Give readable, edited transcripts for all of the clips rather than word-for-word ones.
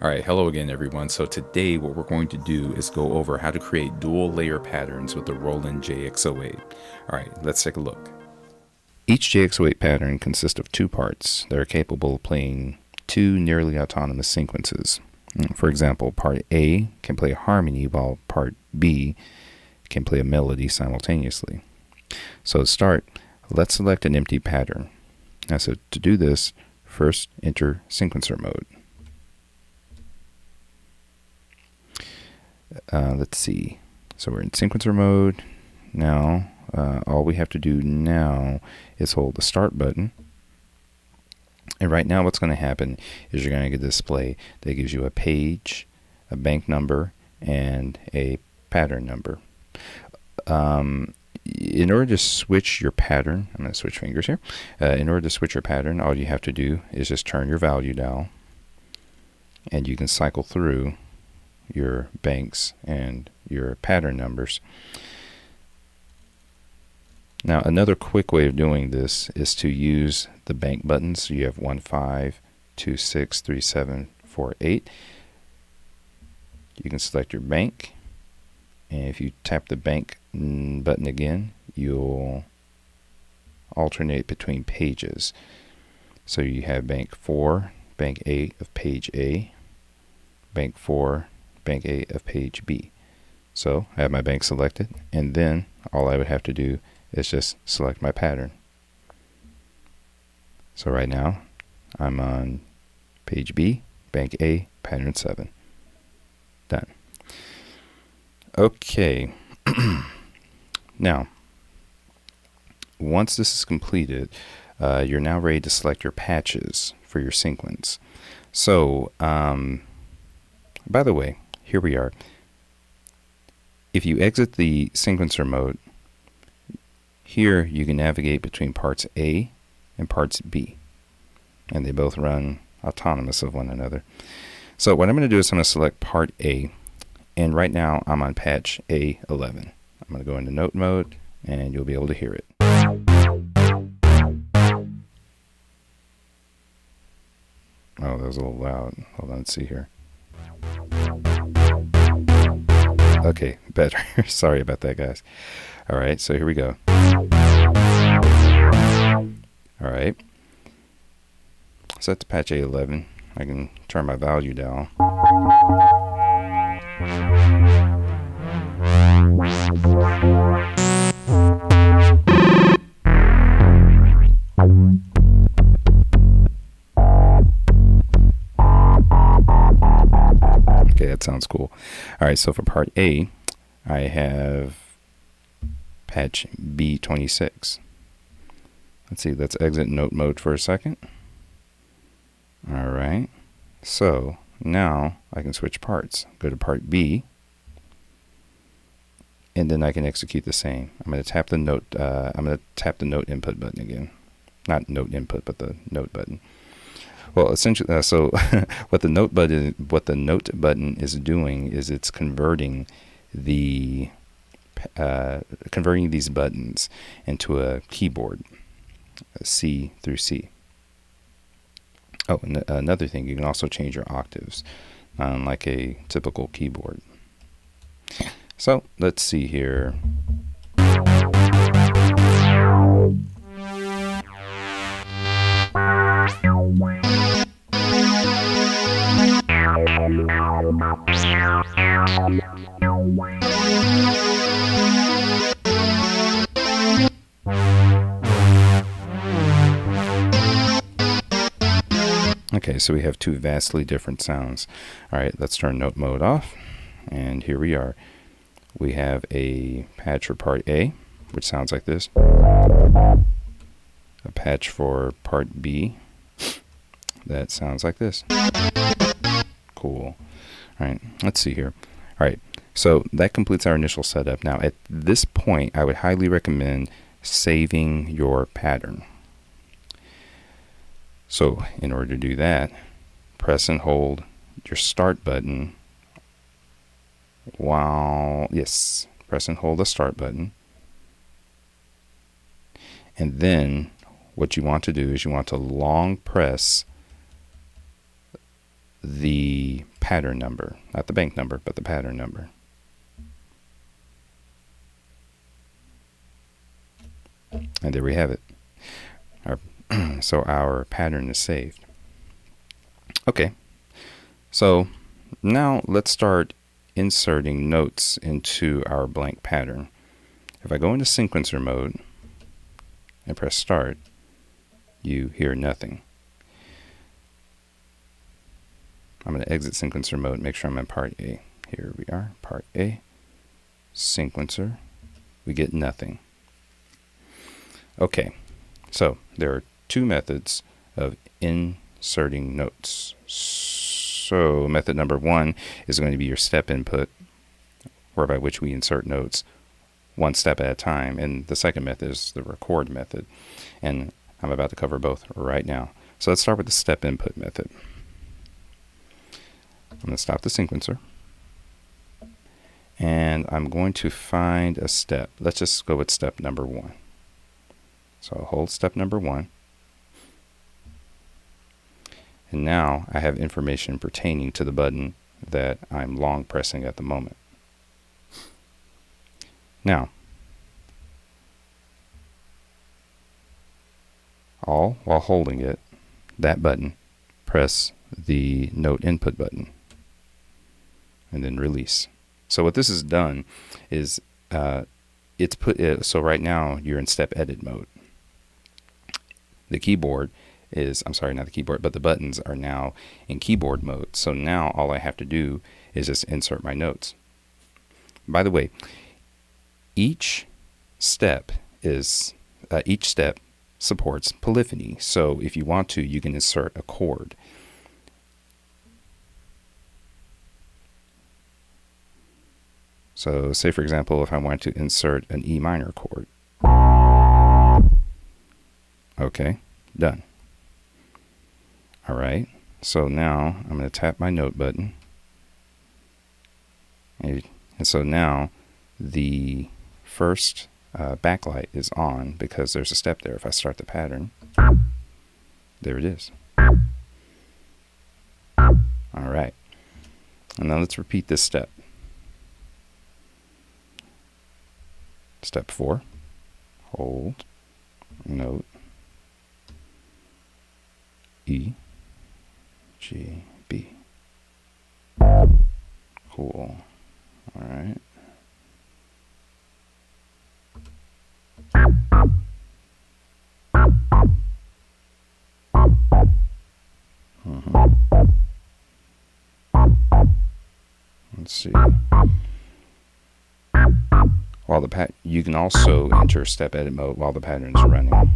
All right, hello again everyone. So today what we're going to do is go over how to create dual layer patterns with the Roland JX-08. All right, let's take a look. Each JX-08 pattern consists of two parts that are capable of playing two nearly autonomous sequences. For example, part A can play a harmony while part B can play a melody simultaneously. So to start, let's select an empty pattern. Now, so to do this, first enter sequencer mode. Let's see. So we're in sequencer mode. Now, all we have to do now is hold the start button. And right now what's going to happen is you're going to get a display that gives you a page, a bank number, and a pattern number. In order to switch your pattern, I'm going to switch fingers here. In order to switch your pattern, all you have to do is just turn your value dial, and you can cycle through your banks and your pattern numbers. Now, another quick way of doing this is to use the bank buttons. So you have 1, 5, 2, 6, 3, 7, 4, 8. You can select your bank, and if you tap the bank button again, you'll alternate between pages. So you have bank 4, bank 8 of page A, bank 4, bank 8 of page B. So I have my bank selected, and then all I would have to do is just select my pattern. So right now I'm on page B, bank A, pattern 7. Done. Okay. Now, once this is completed, you're now ready to select your patches for your sequence. So, by the way, here we are. If you exit the sequencer mode, here you can navigate between parts A and parts B, and they both run autonomous of one another. So what I'm going to do is I'm going to select part A, and right now I'm on patch A11. I'm going to go into note mode, and you'll be able to hear it. Oh, that was a little loud. Hold on, let's see here. Okay, better. Sorry about that, guys. All right, so here we go. All right. Set to patch A11. I can turn my value down. Okay, that sounds cool. All right, so for part A, I have patch B26. Let's see, let's exit note mode for a second. All right, so now I can switch parts. Go to part B, and then I can execute the same. I'm going to tap the note. I'm going to tap the note input button again. Not note input, but the note button. Well, essentially, so what the note button is doing is it's converting these buttons into a keyboard, C through C. Oh, and another thing, you can also change your octaves, like a typical keyboard. So let's see here. Okay, so we have two vastly different sounds. All right, let's turn note mode off, and here we are. We have a patch for part A, which sounds like this. A patch for part B that sounds like this. Cool. All right, let's see here. All right, so that completes our initial setup. Now, at this point, I would highly recommend saving your pattern. So in order to do that, press and hold your start button press and hold the start button. And then what you want to do is you want to long press the pattern number, not the bank number, but the pattern number. And there we have it. So our pattern is saved. Okay, so now let's start inserting notes into our blank pattern. If I go into sequencer mode and press start, you hear nothing. I'm going to exit sequencer mode, make sure I'm in part A. Here we are, part A, sequencer. We get nothing. Okay, so there are two methods of inserting notes. So method number one is going to be your step input, whereby which we insert notes one step at a time. And the second method is the record method. And I'm about to cover both right now. So let's start with the step input method. I'm going to stop the sequencer. And I'm going to find a step. Let's just go with step number one. So I'll hold step number one. And now I have information pertaining to the button that I'm long pressing at the moment. Now, all while holding it, that button, press the note input button and then release. So what this has done is it's put it, so right now you're in step edit mode. The keyboard is, I'm sorry, not the keyboard, but the buttons are now in keyboard mode. So now all I have to do is just insert my notes. By the way, each step supports polyphony. So if you want to, you can insert a chord. So say, for example, if I want to insert an E minor chord. Okay, done. All right, so now I'm going to tap my note button. And so now the first backlight is on because there's a step there. If I start the pattern, there it is. All right, and now let's repeat this step. Step 4, hold, note, E, G, B. Cool. All right. Let's see. While the you can also enter step edit mode while the pattern is running.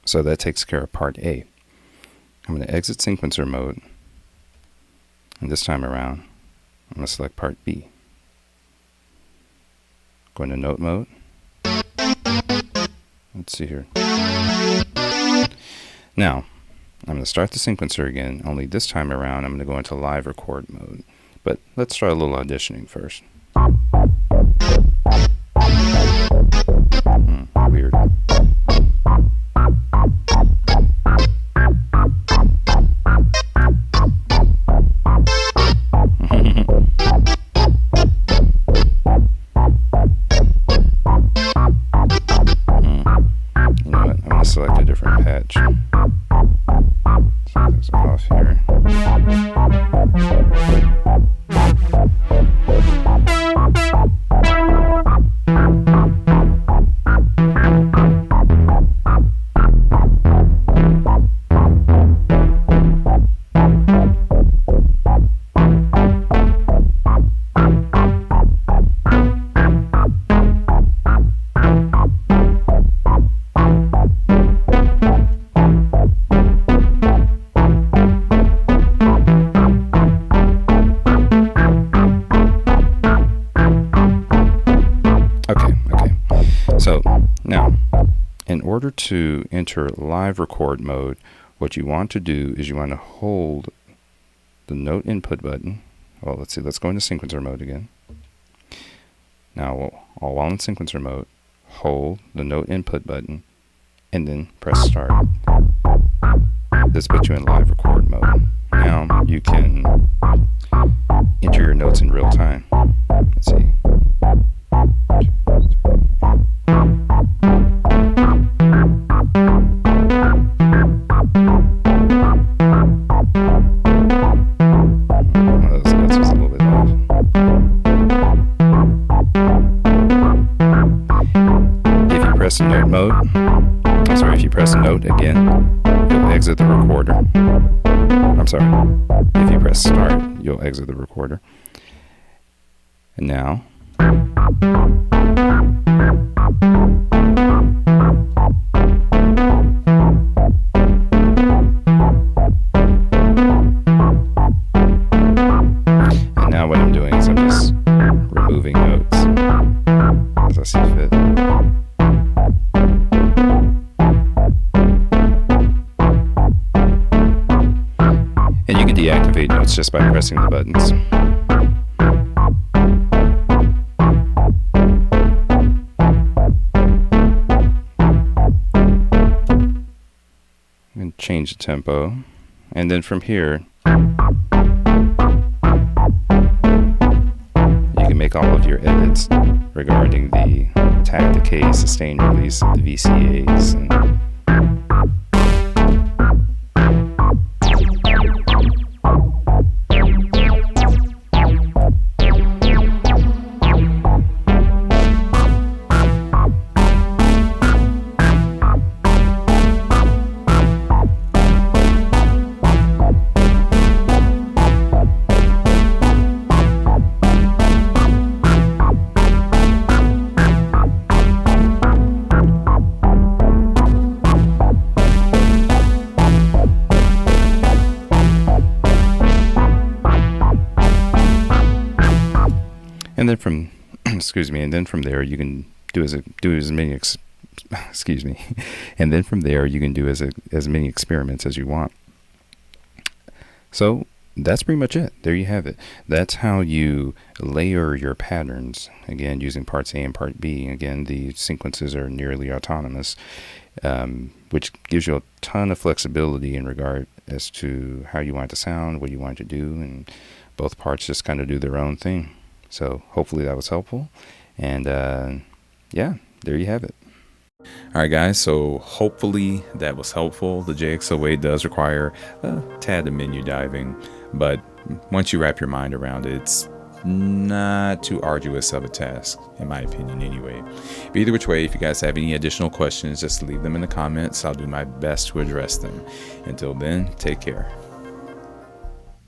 So that takes care of part A. I'm going to exit sequencer mode. And this time around, I'm going to select part B. Go into note mode. Let's see here. Now, I'm going to start the sequencer again, only this time around I'm going to go into live record mode. But let's try a little auditioning first. Weird. here. So now, in order to enter live record mode, what you want to do is you want to hold the note input button. Well, let's see, let's go into sequencer mode again. Now, all while in sequencer mode, hold the note input button and then press start. This puts you in live record mode. Now you can enter your notes in real time. Let's see. Those notes was a little bit off. If you press note mode, I'm sorry, if you press note again, you'll exit the recorder. I'm sorry, if you press start, you'll exit the recorder. And now, what I'm doing is I'm just removing notes as I see fit. And you can deactivate notes just by pressing the buttons. And change the tempo. And then from here, make all of your edits regarding the attack decay, sustain release of the VCAs. And then from, excuse me, and then from there you can do as many and then from there you can do as many experiments as you want. So that's pretty much it. There you have it. That's how you layer your patterns. Again, using parts A and part B. Again, the sequences are nearly autonomous, which gives you a ton of flexibility in regard as to how you want it to sound, what you want it to do, and both parts just kind of do their own thing. So hopefully that was helpful. And yeah, there you have it. All right, guys, so hopefully that was helpful. The JX-08 does require a tad of menu diving, but once you wrap your mind around it, it's not too arduous of a task, in my opinion anyway. But either which way, if you guys have any additional questions, just leave them in the comments. I'll do my best to address them. Until then, take care.